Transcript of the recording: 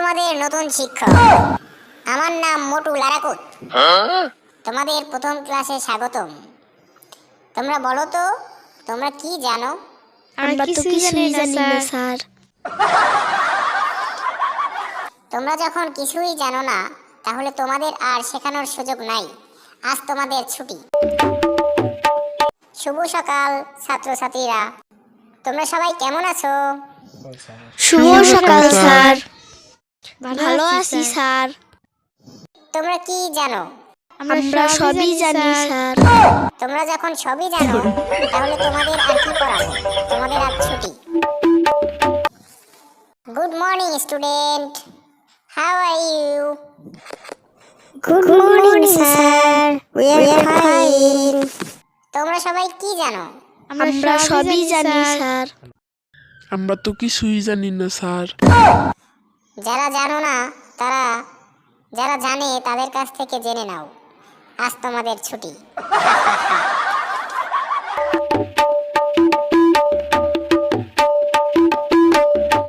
তোমাদের নতুন শিক্ষক। আমার নাম মোটু লারাকুত। তোমাদের প্রথম ক্লাসে স্বাগতম। তোমরা বলো তো, তোমরা কি জানো? আমরা তো কিছুই জানি না স্যার। তোমরা যখন কিছুই জানো না, তাহলে তোমাদের আর শেখানোর সুযোগ নাই। আজ তোমাদের ছুটি। শুভ সকাল ছাত্রছাত্রীরা। তোমরা সবাই কেমন আছো? শুভ সকাল স্যার। ভালো আছি স্যার। তোমরা কি জানো? আমরা সবই জানি স্যার। তোমরা যখন সবই জানো, তাহলে তোমাদের আর কি পড়াবো? তোমাদের আজ ছুটি। Good morning student, how are you? Good morning sir, we are fine. তোমরা সবাই কি জানো? আমরা সবই জানি স্যার। আমরা তো কিছুই জানি না স্যার। যারা জানো না, তারা যারা জানে তাদের কাছ থেকে জেনে নাও। আজ তোমাদের ছুটি।